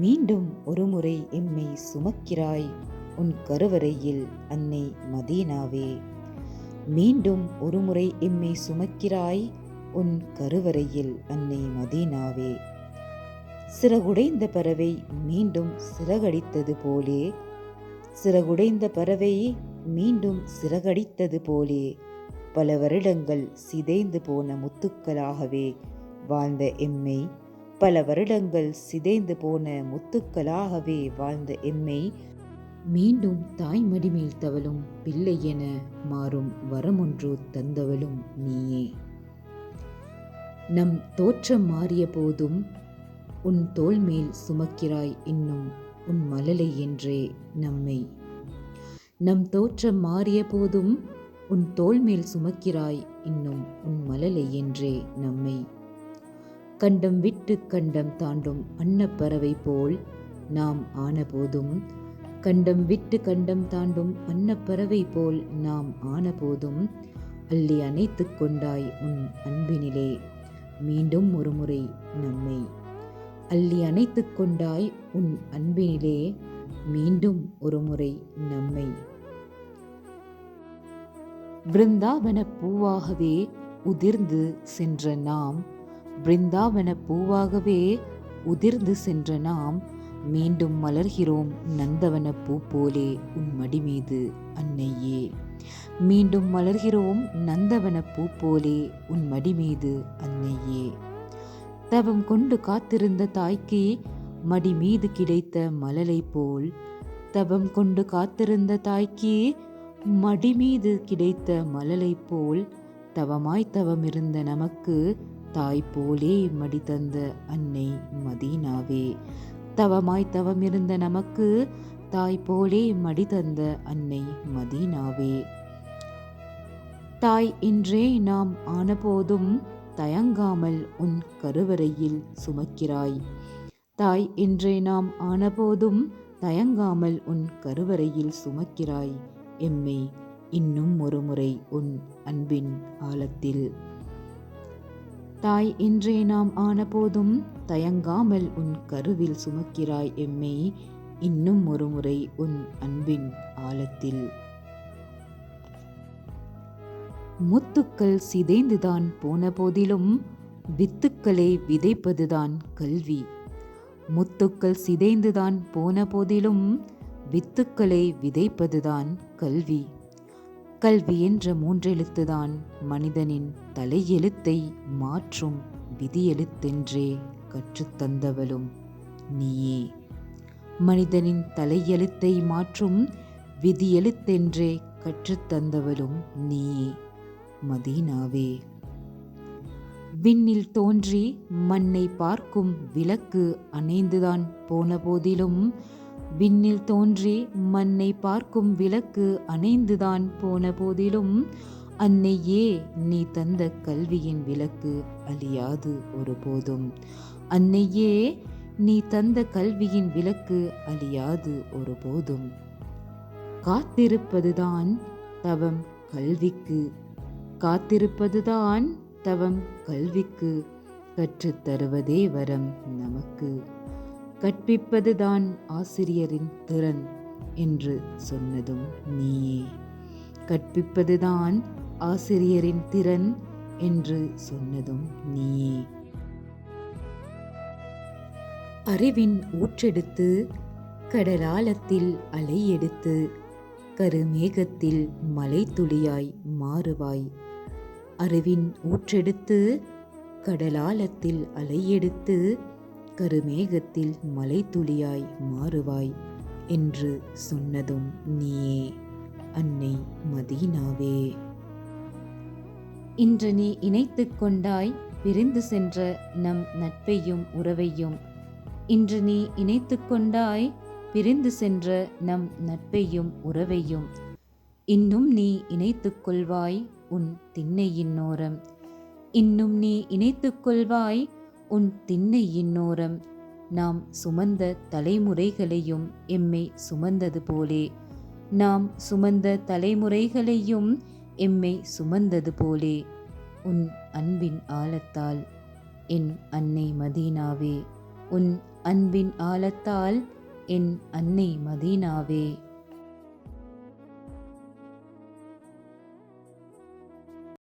மீண்டும் ஒருமுறை எம்மை சுமக்கிறாய் உன் கருவறையில் அன்னை மதீனாவே. மீண்டும் ஒருமுறை எம்மை சுமக்கிறாய் உன் கருவறையில் அன்னை மதீனாவே. சிறகுடைந்த பறவை மீண்டும் சிறகடித்தது போலே, சிறகுடைந்த பறவை மீண்டும் சிறகடித்தது போலே, பல வருடங்கள் சிதைந்து போன முத்துக்களாகவே வாழ்ந்த எம்மை, பல வருடங்கள் சிதைந்து போன முத்துக்களாகவே வாழ்ந்த எம்மை மீண்டும் தாய்மடி மேல் தவழும் பிள்ளை என மாறும் வரமொன்று தந்தவளும் நீயே. நம் தோற்றம் மாறிய போதும் உன் தோள் மேல் சுமக்கிறாய் இன்னும் உன் மழலை என்றே நம்மை. நம் தோற்றம் மாறிய போதும் உன் தோள் மேல் சுமக்கிறாய் இன்னும் உன் மழலை என்றே நம்மை. கண்டம் விட்டு கண்டம் தாண்டும் அன்னப்பறவை போல் நாம் ஆனபோதும், கண்டம் விட்டு கண்டம் தாண்டும் அன்னப்பறவை போல் நாம் ஆனபோதும், அள்ளி அணைத்து கொண்டாய் உன் அன்பினிலே மீண்டும் ஒருமுறை நம்மை. அள்ளி அணைத்து கொண்டாய் உன் அன்பினிலே மீண்டும் ஒருமுறை நம்மை. பிருந்தாவன பூவாகவே உதிர்ந்து சென்ற நாம், பிருந்தாவன பூவாகவே உதிர்ந்து சென்ற நாம் மீண்டும் மலர்கிறோம் நந்தவன பூ போலே உன் மடிமீது அன்னையே. மீண்டும் மலர்கிறோம் நந்தவன பூ போலே உன் மடிமீது அன்னையே. தவம் கொண்டு காத்திருந்த தாய்க்கு மடி மீது கிடைத்த மலலை போல், தவம் கொண்டு காத்திருந்த தாய்க்கு மடி மீது கிடைத்த மலலை போல், தவமாய் தவமிருந்த நமக்கு தாய் போலே மடி தந்த அன்னை மதீனாவே. தவமாய் தவமிருந்த நமக்கு தாய் போலே மடி தந்த அன்னை மதீனாவே. தாய் என்றே நாம் ஆனபோதும் தயங்காமல் உன் கருவறையில் சுமக்கிறாய். தாய் என்றே நாம் ஆனபோதும் தயங்காமல் உன் கருவறையில் சுமக்கிறாய் எம்மை இன்னும் ஒருமுறை உன் அன்பின் ஆழத்தில். தாய் என்றே நாம் ஆனபோதும் தயங்காமல் உன் கருவில் சுமக்கிறாய் எம்மை இன்னும் ஒருமுறை உன் அன்பின் ஆழத்தில். முத்துக்கள் சிதைந்துதான் போன போதிலும் வித்துக்களை விதைப்பதுதான் கல்வி. முத்துக்கள் சிதைந்துதான் போன போதிலும் வித்துக்களை விதைப்பதுதான் கல்வி. கல்வி என்ற மூன்றெழுத்துதான் மனிதனின் தலையெழுத்தை மாற்றும் விதியெழுத்தென்றே கற்றுத்தந்தவளும் நீயே. மனிதனின் தலையெழுத்தை மாற்றும் விதியெழுத்தென்றே கற்றுத்தந்தவளும் நீயே மதீனாவே. விண்ணில் தோன்றி மண்ணை பார்க்கும் விளக்கு அணைந்துதான் போன போதிலும், விண்ணில் தோன்றி மண்ணை பார்க்கும் விளக்கு அணைந்துதான் போன போதிலும், அன்னையே நீ தந்த கல்வியின் விளக்கு அழியாது ஒருபோதும். அன்னையே நீ தந்த கல்வியின் விளக்கு அழியாது ஒருபோதும். காத்திருப்பதுதான் தவம் கல்விக்கு, காத்திருப்பதுதான் தவம் கல்விக்கு, கற்றுத்தருவதே வரம் நமக்கு. கற்பிப்பதுதான் ஆசிரியரின் திறன் என்று சொன்னதும் நீயே. கற்பிப்பதுதான் ஆசிரியரின் திறன் என்று சொன்னதும் நீயே. அறிவின் ஊற்றெடுத்து கடலாழத்தில் அலை எடுத்து கருமேகத்தில் மலை துளியாய் மாறுவாய். அறிவின் ஊற்றெடுத்து கடலாழத்தில் அலை எடுத்து கருமேகத்தில் மலை துளியாய் மாறுவாய் என்று சொன்னதும் நீயே அன்னை மதீனாவே. இன்று நீ இணைத்து கொண்டாய் பிரிந்து சென்ற நம் நட்பையும் உறவையும். இன்று நீ இணைத்து கொண்டாய் பிரிந்து சென்ற நம் நட்பையும் உறவையும். இன்னும் நீ இணைத்துக் கொள்வாய் உன் திண்ணையின் ஓரம். இன்னும் நீ இணைத்துக் கொள்வாய் உன் திண்ணையின் ஓரம். நாம் சுமந்த தலைமுறைகளையும் எம்மை சுமந்தது போலே, நாம் சுமந்த தலைமுறைகளையும் எம்மை சுமந்தது போலே, உன் அன்பின் ஆழத்தால் என் அன்னை மதீனாவே, உன் அன்பின் ஆழத்தால் என் அன்னை மதீனாவே.